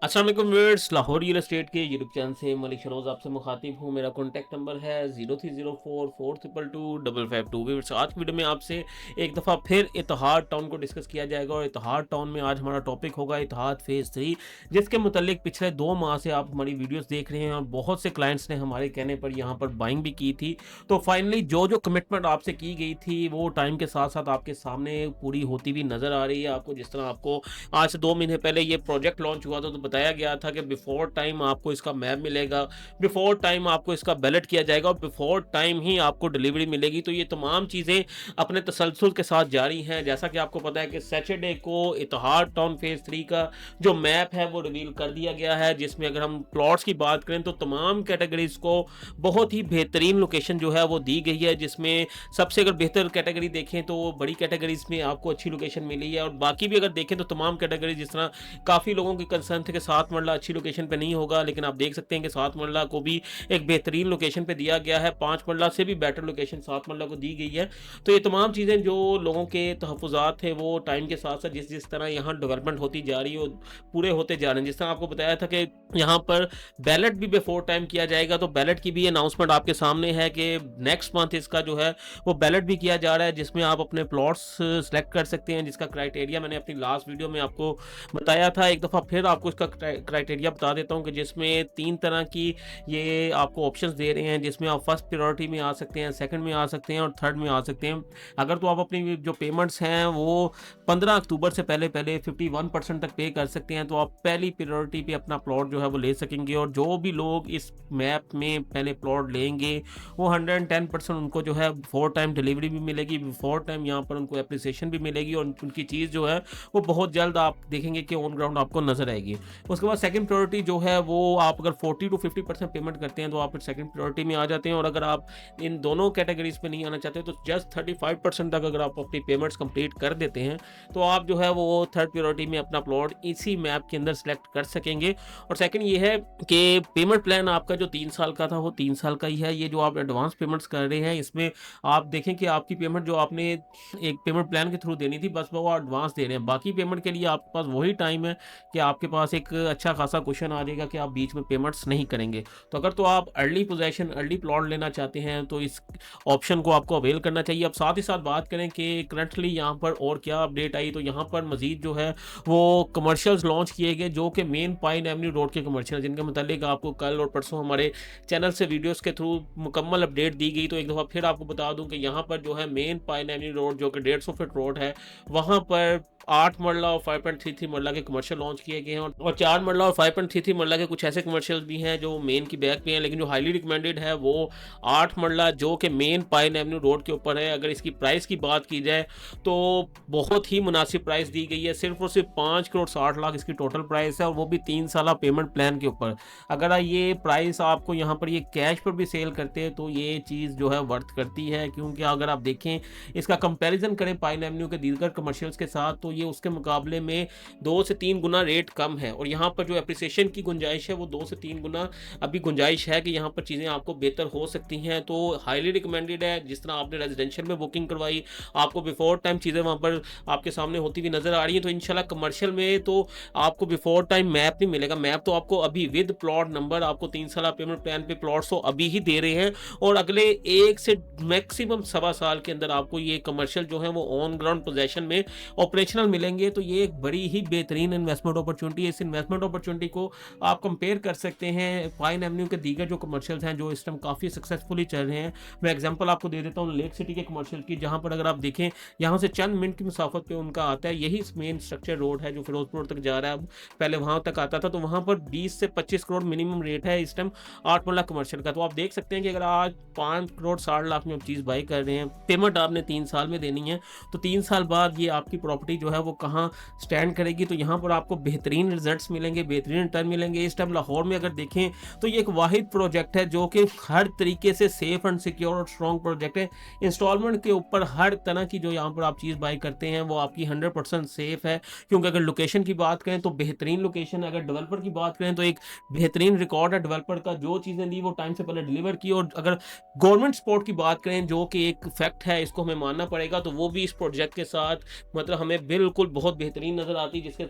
अस्सलाम वालेकुम viewers, Lahore real estate के यूट्यूब चैनल से मलिक शरोज आपसे मुखातिब हूँ। मेरा कॉन्टैक्ट नंबर है 030442225552। व्यूअर्स, आज की वीडियो में आपसे एक दफ़ा फिर इत्तेहाद टाउन को डिस्कस किया जाएगा और इत्तेहाद टाउन में आज हमारा टॉपिक होगा इत्तेहाद फेज़ 3, जिसके मुतालिक पिछले 2 माह से आप हमारी वीडियोस देख रहे हैं और बहुत से क्लाइंट्स ने हमारे कहने पर यहाँ पर बाइंग भी की थी। तो फाइनली जो कमिटमेंट आपसे की गई थी वो टाइम के साथ साथ आपके सामने पूरी होती हुई नज़र आ रही है। आपको जिस तरह आपको आज से 2 महीने पहले ये प्रोजेक्ट लॉन्च हुआ था तो बताया गया था कि बिफोर टाइम आपको इसका मैप मिलेगा, बिफोर टाइम आपको इसका बैलेट किया जाएगा और बिफोर टाइम ही आपको डिलीवरी मिलेगी। तो ये तमाम चीज़ें अपने तसलसल के साथ जारी हैं। जैसा कि आपको पता है कि सैटरडे को इत्तेहाद टाउन फेज़ 3 का जो मैप है वो रिवील कर दिया गया है, जिसमें अगर हम प्लॉट्स की बात करें तो तमाम कैटेगरीज़ को बहुत ही बेहतरीन लोकेशन जो है वो दी गई है, जिसमें सबसे अगर बेहतर कैटेगरी देखें तो बड़ी कैटेगरीज़ में आपको अच्छी लोकेशन मिली है और बाकी भी अगर देखें तो तमाम कैटेगरी जिस तरह काफ़ी लोगों की कंसर्न थे कि 7 मरला अच्छी लोकेशन पे नहीं होगा, लेकिन आप देख सकते हैं कि 7 मरला को भी एक बेहतरीन लोकेशन पे दिया गया है। 5 मरला से भी बेटर लोकेशन 7 मरला को दी गई है। तो ये तमाम चीज़ें जो लोगों के तहफ़्फ़ुज़ात थे वो टाइम के साथ-साथ जिस तरह यहाँ डेवलपमेंट होती जा रही है वो पूरे होते जा रहे हैं। जिस तरह आपको बताया था कि यहाँ पर बैलेट भी बिफोर टाइम किया जाएगा, तो बैलेट की भी अनाउंसमेंट आपके सामने है कि नेक्स्ट मंथ इसका जो है वो बैलेट भी किया जा रहा है, जिसमें आप अपने प्लॉट्स सेलेक्ट कर सकते हैं, जिसका क्राइटेरिया मैंने अपनी लास्ट वीडियो में आपको बताया था। एक दफ़ा फिर आपको इसका क्राइटेरिया बता देता हूँ कि जिसमें 3 तरह की ये आपको ऑप्शंस दे रहे हैं, जिसमें आप फर्स्ट प्रायोरिटी में आ सकते हैं, सेकंड में आ सकते हैं और थर्ड में आ सकते हैं। अगर तो आप अपनी जो पेमेंट्स हैं वो 15 अक्टूबर से पहले-पहले 51% तक पे कर सकते हैं, तो आप पहली प्रायोरिटी पे अपना प्लॉट जो है वो ले सकेंगे और जो भी लोग इस मैप में पहले प्लॉट लेंगे वो 110% उनको जो है बिफोर टाइम डिलीवरी भी मिलेगी, बिफोर टाइम यहाँ पर उनको एप्रिसिएशन भी मिलेगी और उनकी चीज़ जो है वो बहुत जल्द आप देखेंगे कि ऑन ग्राउंड आपको नज़र आएगी। उसके बाद सेकंड प्रायोरिटी जो है वो आप अगर 40 टू 50% पेमेंट करते हैं तो आप सेकंड प्रायोरिटी में आ जाते हैं और अगर आप इन दोनों कैटेगरीज पे नहीं आना चाहते तो जस्ट 35% तक अगर आप अपनी पेमेंट्स कंप्लीट कर देते हैं तो आप जो है वो थर्ड प्रायोरिटी में अपना प्लॉट इसी मैप के अंदर सेलेक्ट कर सकेंगे। और सेकंड ये है कि पेमेंट प्लान आपका जो 3 साल का था वो 3 साल का ही है। ये जो आप एडवांस पेमेंट्स कर रहे हैं इसमें आप देखें कि आपकी पेमेंट जो आपने एक पेमेंट प्लान के थ्रू देनी थी बस वो एडवांस दे रहे हैं। बाकी पेमेंट के लिए आपके पास वही टाइम है कि आपके पास एक अच्छा खासा क्वेश्चन आ जाएगा कि आप बीच में पेमेंट्स नहीं करेंगे। तो अगर तो आप अर्ली पोजेशन अर्ली प्लॉट लेना चाहते हैं तो इस ऑप्शन को आपको अवेल करना चाहिए। अब साथ ही साथ बात करें कि करंटली यहाँ पर और क्या अपडेट आई, तो यहाँ पर मजीद जो है वो कमर्शियल्स लॉन्च किए गए जो कि मेन पाइन एवेन्यू रोड के कमर्शियल, जिनके मतलब आपको कल और परसों हमारे चैनल से वीडियोस के थ्रू मुकम्मल अपडेट दी गई। तो एक दफ़ा फिर आपको बता दूं कि यहाँ पर जो है मेन पाइन एवेन्यू रोड जो कि 150 फीट रोड है, वहाँ पर 8 मरला और 5.33 मरला के कमर्शियल लॉन्च किए गए हैं और 4 मरला और 5.33 मरला के कुछ ऐसे कमर्शियल्स भी हैं जो मेन की बैक पे हैं, लेकिन जो हाईली रिकमेंडेड है वो 8 मरला जो कि मेन पाइन एवेन्यू रोड के ऊपर है। अगर इसकी प्राइस की बात की जाए तो बहुत ही मुनासिब प्राइस दी गई है, सिर्फ और सिर्फ 5 करोड़ 60 लाख इसकी टोटल प्राइस है और वो भी 3 साल पेमेंट प्लान के ऊपर। अगर ये प्राइस आपको यहाँ पर ये कैश पर भी सेल करते हैं तो ये चीज़ जो है वर्थ करती है, क्योंकि अगर आप देखें इसका कंपैरिजन करें पाइन एवेन्यू के दीगर कमर्शियल्स के साथ तो ये उसके मुकाबले में 2 से 3 गुना रेट कम है और यहाँ पर जो एप्रिसिएशन की गुंजाइश है वो 2 से 3 गुना अभी गुंजाइश है कि यहाँ पर चीज़ें आपको बेहतर हो सकती हैं। तो हाईली रिकमेंडेड है। जिस तरह आपने रेजिडेंशियल में बुकिंग करवाई, आपको बिफोर टाइम चीज़ें वहाँ पर आपके सामने होती हुई नज़र आ रही हैं, तो इंशाल्लाह कमर्शियल में तो आपको बिफोर टाइम मैप नहीं मिलेगा। मैप तो आपको अभी विद प्लॉट नंबर आपको 3 साल पेमेंट प्लान पे प्लॉट्स तो अभी ही दे रहे हैं और अगले 1 से मैक्सिमम सवा साल के अंदर आपको ये कमर्शियल जो है वो ऑन ग्राउंड पोजेशन में ऑपरेशनल मिलेंगे। तो ये एक बड़ी ही बेहतरीन इन्वेस्टमेंट अपॉर्चुनिटी है। इस इन्वेस्टमेंट अपॉर्चुनिटी को आप कंपेयर कर सकते हैं पाइन एवेन्यू के दीगर जो कमर्शियल्स हैं जो इस टाइम काफ़ी सक्सेसफुली चल रहे हैं। मैं एग्जांपल आपको दे देता हूँ लेक सिटी के कमर्शियल की, जहाँ पर अगर आप देखें यहाँ से चंद मिनट की मुसाफत पे उनका आता है, यही मेन स्ट्रक्चर रोड है जो फिरोजपुर तक जा रहा है। पहले वहाँ तक आता था तो वहाँ पर 20 से 25 करोड़ मिनिमम रेट है इस टाइम 8 मरला कमर्शियल का। तो आप देख सकते हैं कि अगर आज 5 करोड़ 60 लाख में आप चीज़ बाई कर रहे हैं, पेमेंट आपने 3 साल में देनी है, तो 3 साल बाद ये आपकी प्रॉपर्टी जो है वो कहाँ स्टैंड करेगी। तो यहाँ पर आपको बेहतरीन रिजल्ट्स मिलेंगे, बेहतरीन रिटर्न मिलेंगे। इस टाइम लाहौर में अगर देखें तो ये एक वाहिद प्रोजेक्ट है जो कि हर तरीके से सेफ एंड सिक्योर और स्ट्रॉन्ग प्रोजेक्ट है। इंस्टॉलमेंट के ऊपर हर तरह की जो यहाँ पर आप चीज़ बाई करते हैं वो आपकी 100% सेफ है, क्योंकि अगर लोकेशन की बात करें तो बेहतरीन लोकेशन है। अगर डेवलपर की बात करें तो एक बेहतरीन रिकॉर्ड है डेवलपर का, जो चीज़ें दी वो टाइम से पहले डिलीवर की। और अगर गवर्नमेंट सपोर्ट की बात करें जो कि एक फैक्ट है, इसको हमें मानना पड़ेगा, तो वो भी इस प्रोजेक्ट के साथ मतलब हमें बिल्कुल बहुत बेहतरीन नज़र आती है,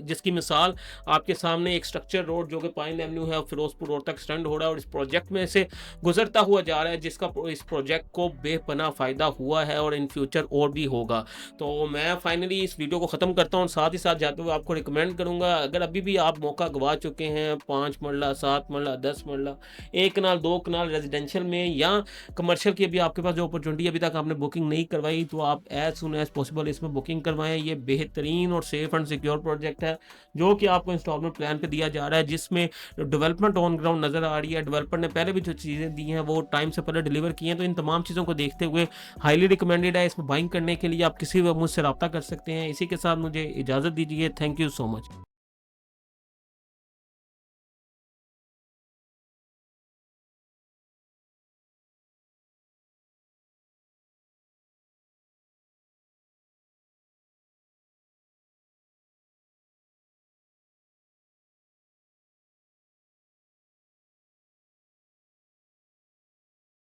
जिसकी मिसाल आपके सामने एक स्ट्रक्चर रोड जो कि पाइन एवेन्यू है और फिरोजपुर रोड तक एक्सटेंड हो रहा है और इस प्रोजेक्ट में से गुजरता हुआ जा रहा है, इस प्रोजेक्ट को बेपनाह फ़ायदा हुआ है और इन फ्यूचर और भी होगा। तो मैं फाइनली इस वीडियो को ख़त्म करता हूँ, साथ ही साथ जाते हुए आपको रिकमेंड करूँगा, अगर अभी भी आप मौका गवा चुके हैं 5 मरला, 7 मरला, 10 मरला, 1 कनाल, 2 कनाल रेजिडेंशियल में या कमर्शियल की अभी आपके पास जो अपॉर्चुनिटी अभी तक आपने बुकिंग नहीं करवाई, तो आप एज सुन एज पॉसिबल इसमें बुकिंग करवाएं। ये बेहतरीन और सेफ एंड सिक्योर प्रोजेक्ट है जो कि आपको इंस्टॉलमेंट प्लान पे दिया जा रहा है, जिसमें डेवलपमेंट ऑन ग्राउंड नज़र आ रही है। डेवलपर ने पहले भी जो चीज़ें दी हैं वो टाइम से पहले डिलीवर की हैं, तो इन तमाम चीज़ों को देखते हुए हाईली रिकमेंडेड है। इसमें बाइंग करने के लिए आप किसी भी मुझसे रब्ता कर सकते हैं। इसी के साथ मुझे इजाज़त दीजिए। Thank you so much.